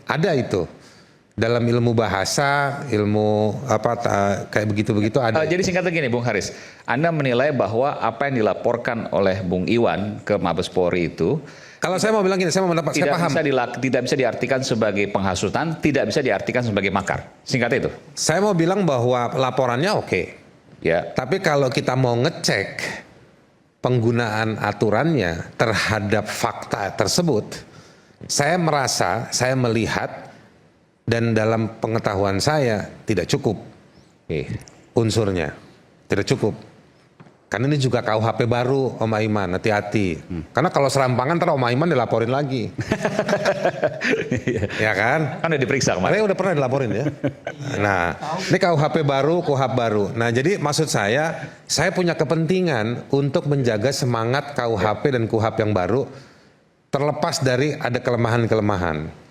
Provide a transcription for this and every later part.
Ada itu. Dalam ilmu bahasa, ilmu kayak begitu-begitu ada. Jadi singkatnya gini, Bung Haris, Anda menilai bahwa apa yang dilaporkan oleh Bung Iwan ke Mabes Polri itu, kalau saya mau bilang gini, saya mau mendapat, saya paham. Tidak bisa diartikan sebagai penghasutan, tidak bisa diartikan sebagai makar. Singkatnya itu. Saya mau bilang bahwa laporannya oke. Ya. Tapi kalau kita mau ngecek penggunaan aturannya terhadap fakta tersebut, saya merasa, saya melihat, dan dalam pengetahuan saya tidak cukup unsurnya, tidak cukup. Karena ini juga KUHP baru, Om Aiman, hati-hati. Karena kalau serampangan ntar Om Aiman dilaporin lagi. Ya kan? Kan udah diperiksa kemarin. Saya udah pernah dilaporin ya. Nah, ini KUHP baru, KUHP baru. Nah, jadi maksud saya punya kepentingan untuk menjaga semangat KUHP dan KUHP yang baru, terlepas dari ada kelemahan-kelemahan.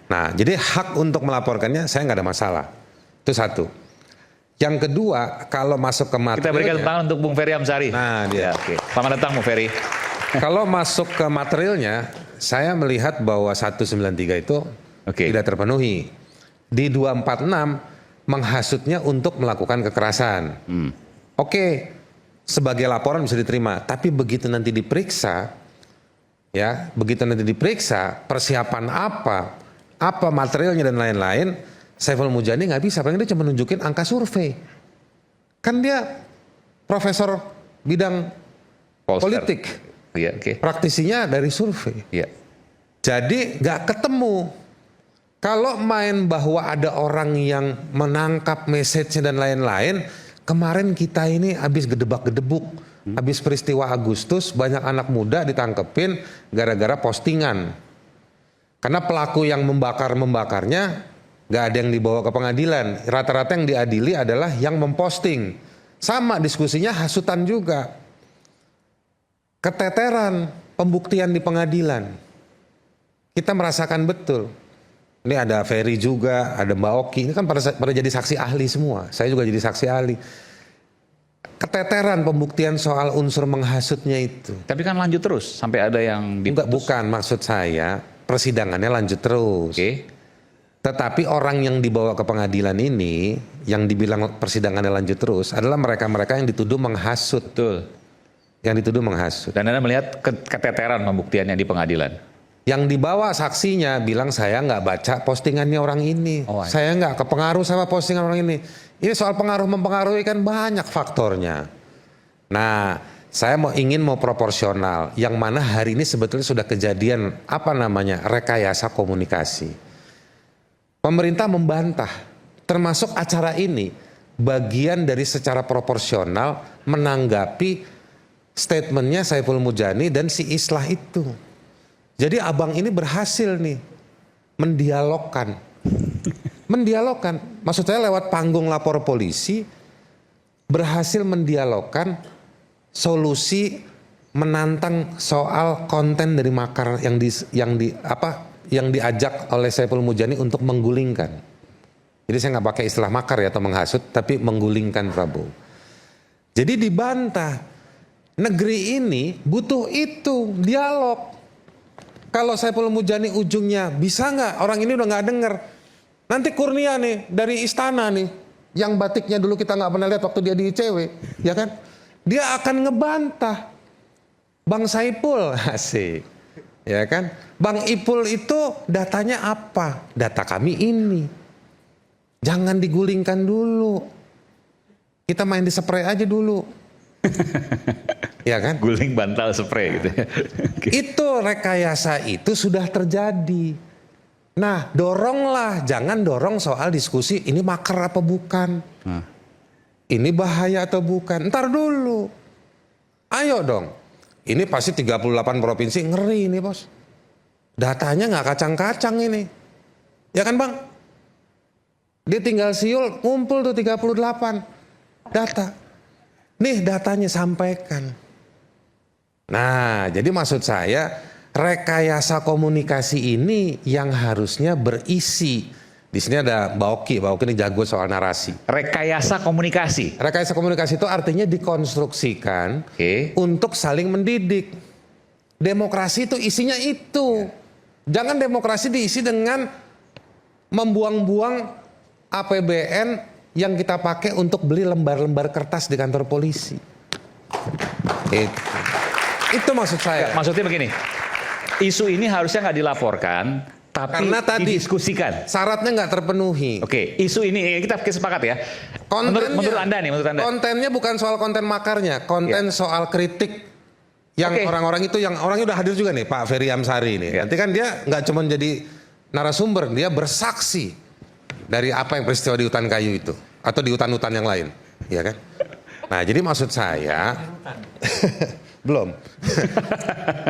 Nah, jadi hak untuk melaporkannya saya nggak ada masalah. Itu satu. Yang kedua, kalau masuk ke materialnya. Kita berikan tangan untuk Bung Ferry Amsari. Nah, dia. Ya, oke. Selamat datang, Bung Ferry. Kalau masuk ke materialnya, saya melihat bahwa 193 itu tidak terpenuhi. Di 246 menghasutnya untuk melakukan kekerasan. Oke, sebagai laporan bisa diterima. Tapi begitu nanti diperiksa, ya, begitu nanti diperiksa persiapan apa materialnya dan lain-lain, Saiful Mujani nggak bisa, paling dia cuma nunjukin angka survei. Kan dia profesor bidang politik, praktisinya dari survei. Jadi nggak ketemu. Kalau main bahwa ada orang yang menangkap message-nya dan lain-lain, kemarin kita ini habis gedebak-gedebuk, habis peristiwa Agustus, banyak anak muda ditangkepin gara-gara postingan. Karena pelaku yang membakarnya gak ada yang dibawa ke pengadilan. Rata-rata yang diadili adalah yang memposting. Sama diskusinya hasutan juga. Keteteran pembuktian di pengadilan. Kita merasakan betul. Ini ada Ferry juga, ada Mbak Oki. Ini kan pada jadi saksi ahli semua. Saya juga jadi saksi ahli. Keteteran pembuktian soal unsur menghasutnya itu. Tapi kan lanjut terus sampai ada yang diputus. Enggak, bukan, maksud saya persidangannya lanjut terus. Tetapi orang yang dibawa ke pengadilan ini, yang dibilang persidangannya lanjut terus, adalah mereka-mereka yang dituduh menghasut. Betul. Yang dituduh menghasut. Dan Anda melihat keteteran pembuktiannya di pengadilan. Yang dibawa saksinya bilang saya nggak baca postingannya orang ini. Saya nggak kepengaruh sama postingan orang ini. Ini soal pengaruh mempengaruhi kan banyak faktornya. Nah, saya ingin proporsional, yang mana hari ini sebetulnya sudah kejadian rekayasa komunikasi. Pemerintah membantah, termasuk acara ini bagian dari secara proporsional menanggapi statementnya Saiful Mujani dan si Islah itu. Jadi abang ini berhasil nih mendialogkan, maksud saya lewat panggung lapor polisi berhasil mendialogkan solusi menantang soal konten dari makar yang diajak oleh Saiful Mujani untuk menggulingkan. Jadi saya nggak pakai istilah makar ya atau menghasut, tapi menggulingkan Prabowo. Jadi dibantah. Negeri ini butuh itu dialog. Kalau Saiful Mujani ujungnya bisa nggak, orang ini udah nggak denger. Nanti Kurnia nih dari istana nih, yang batiknya dulu kita nggak pernah lihat waktu dia di ICW, ya kan? Dia akan ngebantah Bang Saiful, asik, ya kan? Bang Ipul itu datanya apa? Data kami ini. Jangan digulingkan dulu. Kita main di spray aja dulu. Ya kan? Guling bantal spray gitu. Itu rekayasa itu sudah terjadi. Nah, doronglah, jangan dorong soal diskusi ini makar apa bukan. Ini bahaya atau bukan. Ntar dulu. Ayo dong. Ini pasti 38 provinsi, ngeri ini bos. Datanya nggak kacang-kacang ini. Ya kan bang? Dia tinggal siul, ngumpul tuh 38 data. Nih datanya sampaikan. Nah, jadi maksud saya rekayasa komunikasi ini yang harusnya berisi. Di sini ada Mbak Oki ini jago soal narasi. Rekayasa komunikasi. Rekayasa komunikasi itu artinya dikonstruksikan untuk saling mendidik. Demokrasi itu isinya itu. Jangan demokrasi diisi dengan membuang-buang APBN yang kita pakai untuk beli lembar-lembar kertas di kantor polisi. Itu maksud saya. Maksudnya begini, isu ini harusnya nggak dilaporkan, tapi Karena tadi didiskusikan. Syaratnya nggak terpenuhi. Oke, isu ini kita sepakat ya. Menurut Anda nih, menurut Anda. Kontennya bukan soal konten makarnya, konten soal kritik yang orang-orang itu, yang orangnya udah hadir juga nih, Pak Ferry Amsari ini. Nanti kan dia nggak cuma jadi narasumber, dia bersaksi dari apa yang peristiwa di hutan kayu itu atau di hutan-hutan yang lain, ya kan? Nah, jadi maksud saya belum.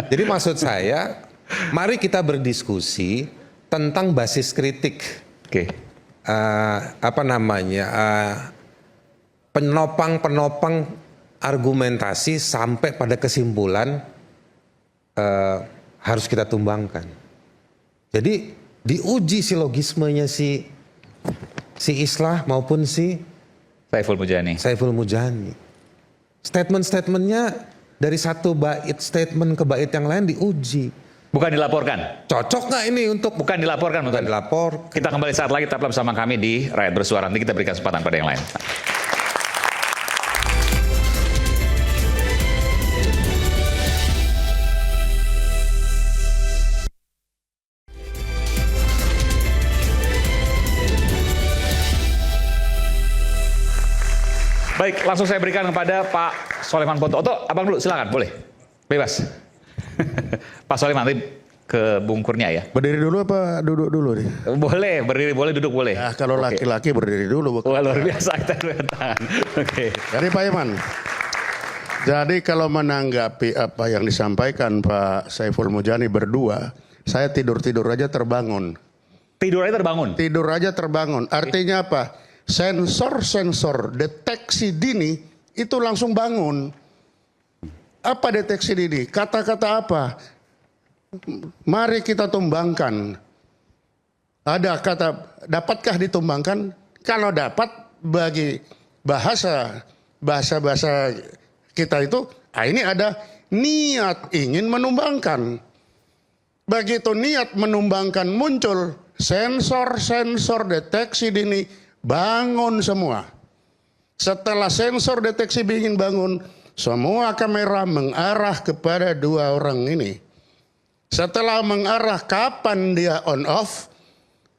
Jadi maksud saya, mari kita berdiskusi tentang basis kritik. Penopang argumentasi sampai pada kesimpulan harus kita tumbangkan. Jadi diuji silogismenya si Islah maupun si Saiful Mujani. Statement-statementnya dari satu bait statement ke bait yang lain diuji. Bukan dilaporkan. Cocok nggak ini untuk bukan dilaporkan? Bukan dilapor. Kita kembali saat lagi tetaplah bersama kami di Rakyat Bersuara. Nanti kita berikan kesempatan pada yang lain. Baik, langsung saya berikan kepada Pak Soleman Ponto. Abang dulu, silakan, boleh, bebas. Pak Soleman, nanti ke Bung Kurnia ya. Berdiri dulu apa duduk dulu nih? Boleh, berdiri boleh, duduk boleh. Ya, kalau laki-laki berdiri dulu. Wah, luar biasa, kita dua tangan. Oke. Jadi Pak Iman, jadi kalau menanggapi apa yang disampaikan Pak Saiful Mujani berdua, saya tidur-tidur aja terbangun. Tidur aja terbangun? Tidur aja terbangun. Artinya apa? Sensor deteksi dini itu langsung bangun. Apa deteksi dini? Kata-kata apa? Mari kita tumbangkan. Ada kata, dapatkah ditumbangkan? Kalau dapat, bagi bahasa kita itu, ini ada niat ingin menumbangkan. Begitu niat menumbangkan muncul, sensor deteksi dini bangun semua. Setelah sensor deteksi ingin bangun, semua kamera mengarah kepada dua orang ini. Setelah mengarah, kapan dia on off,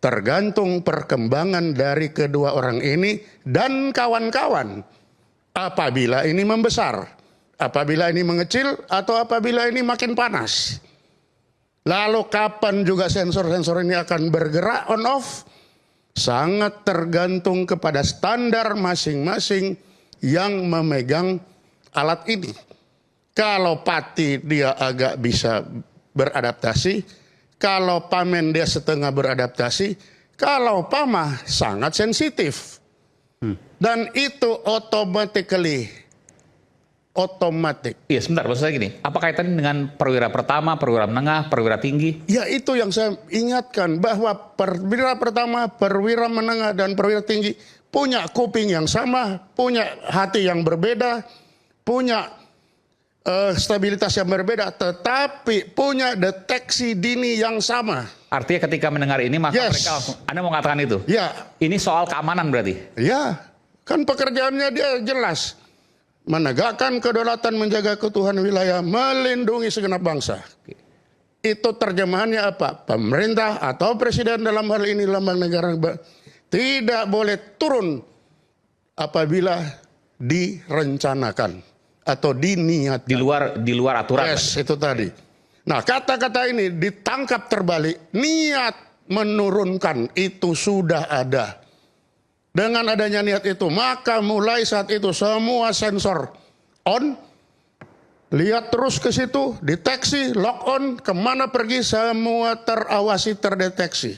tergantung perkembangan dari kedua orang ini dan kawan-kawan. Apabila ini membesar, apabila ini mengecil, atau apabila ini makin panas. Lalu kapan juga sensor-sensor ini akan bergerak on off, sangat tergantung kepada standar masing-masing yang memegang alat ini. Kalau Pati dia agak bisa beradaptasi, kalau Pamen dia setengah beradaptasi, kalau Pamah sangat sensitif. Dan itu otomatis. Iya, sebentar, maksud saya gini, apa kaitannya dengan perwira pertama, perwira menengah, perwira tinggi? Ya, itu yang saya ingatkan, bahwa perwira pertama, perwira menengah, dan perwira tinggi punya kuping yang sama, punya hati yang berbeda, punya stabilitas yang berbeda, tetapi punya deteksi dini yang sama. Artinya ketika mendengar ini, maka mereka langsung, Anda mau mengatakan itu? Ya. Ini soal keamanan berarti? Ya, kan pekerjaannya dia jelas. Menegakkan kedaulatan, menjaga keutuhan wilayah, melindungi segenap bangsa. Itu terjemahannya apa? Pemerintah atau presiden dalam hal ini lambang negara tidak boleh turun apabila direncanakan atau diniatkan. Di luar aturan. Yes, itu tadi. Nah, kata-kata ini ditangkap terbalik. Niat menurunkan itu sudah ada. Dengan adanya niat itu, maka mulai saat itu semua sensor on, lihat terus ke situ, deteksi, lock on, kemana pergi, semua terawasi, terdeteksi.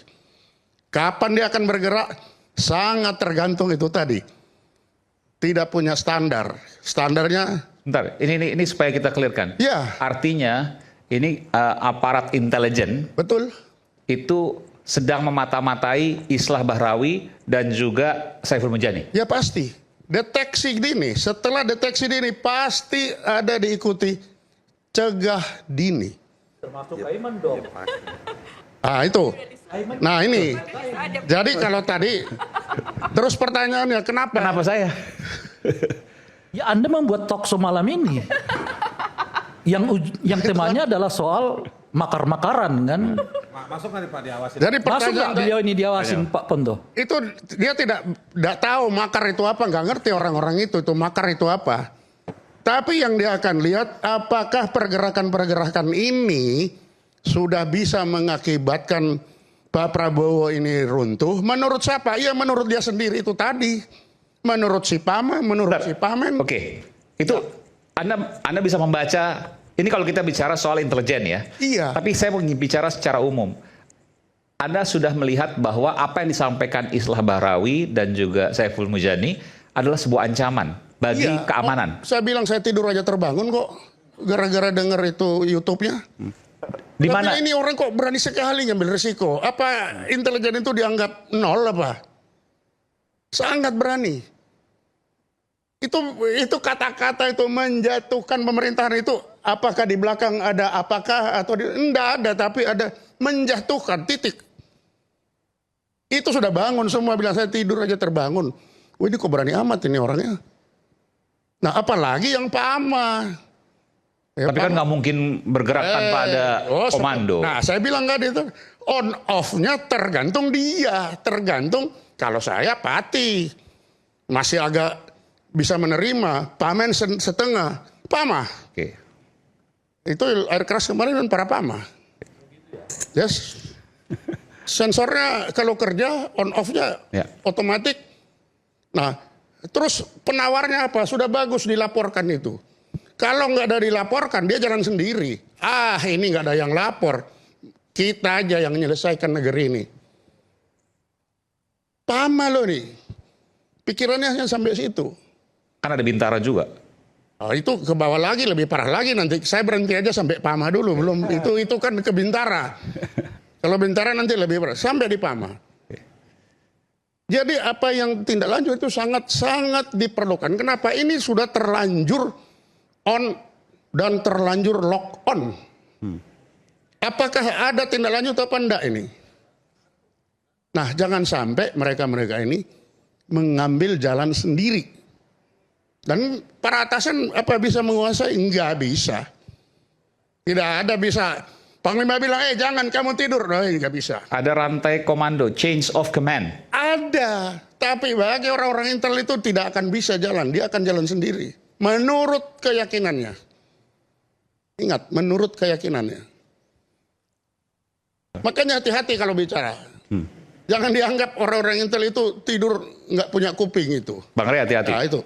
Kapan dia akan bergerak, sangat tergantung itu tadi. Tidak punya standar. Standarnya... Bentar, ini supaya kita clearkan. Ya. Artinya, ini aparat intelijen. Betul. Itu sedang memata-matai Islah Bahrawi dan juga Saiful Mujani. Ya pasti. Deteksi dini. Setelah deteksi dini pasti ada diikuti cegah dini. Termasuk Pak Iman dong. Ah itu. Nah ini, jadi kalau tadi, terus pertanyaannya kenapa? Kenapa saya? Ya Anda membuat talkshow malam ini yang temanya adalah soal makar-makaran kan? Masuk nggak nih Pak diawasin? Jadi Masuk nggak pertanyaan beliau ini diawasin Pak Ponto? itu dia tidak tahu makar itu apa, nggak ngerti orang-orang itu makar itu apa. Tapi yang dia akan lihat apakah pergerakan-pergerakan ini sudah bisa mengakibatkan Pak Prabowo ini runtuh. Menurut siapa? Ya menurut dia sendiri itu tadi. Menurut si Pama, menurut si Pamen. Oke, itu Anda bisa membaca. Ini kalau kita bicara soal intelijen ya. Iya. Tapi saya mau bicara secara umum. Anda sudah melihat bahwa apa yang disampaikan Islah Bahrawi dan juga Saiful Mujani adalah sebuah ancaman bagi Iya. keamanan. Saya bilang saya tidur aja terbangun kok. Gara-gara denger itu YouTube-nya. Di mana? Tapi ini orang kok berani sekali ngambil risiko. Apa intelijen itu dianggap nol apa? Sangat berani. Itu kata-kata itu menjatuhkan pemerintahan itu. Apakah di belakang ada apakah atau enggak ada, tapi ada menjatuhkan titik. Itu sudah bangun semua bilang saya tidur aja terbangun. Wah ini kok berani amat ini orangnya. Nah apalagi yang Pama. Ya, Tapi kan nggak mungkin bergerak tanpa ada komando. Nah saya bilang kan itu on off-nya tergantung dia. Tergantung kalau saya Pati. Masih agak bisa menerima. Pamen setengah. Pama. Oke. Itu air keras kemarin kan para Pama. Yes. Sensornya kalau kerja on off-nya Ya. otomatis. Nah terus penawarnya apa? Sudah bagus dilaporkan itu. Kalau nggak ada dilaporkan, dia jalan sendiri. Ah, ini nggak ada yang lapor. Kita aja yang menyelesaikan negeri ini. Pama loh nih. Pikirannya hanya sampai situ. Kan ada Bintara juga. Oh, itu ke bawah lagi, lebih parah lagi. Nanti saya berhenti aja sampai Pama dulu. Belum itu kan ke Bintara. Kalau Bintara nanti lebih parah. Sampai di Pama. Jadi apa yang tindak lanjut itu sangat-sangat diperlukan. Kenapa? Ini sudah terlanjur on dan terlanjur lock on. Apakah ada tindak lanjut apa enggak ini? Nah jangan sampai mereka-mereka ini mengambil jalan sendiri. Dan para atasan apa bisa menguasai? Enggak bisa. Tidak ada bisa. Panglima bilang, jangan kamu tidur. Nah, enggak bisa. Ada rantai komando, change of command. Ada. Tapi bagi orang-orang intel itu tidak akan bisa jalan. Dia akan jalan sendiri. Menurut keyakinannya. Ingat, menurut keyakinannya. Makanya hati-hati kalau bicara. Jangan dianggap orang-orang intel itu tidur nggak punya kuping itu. Bang Rey hati-hati. Nah itu.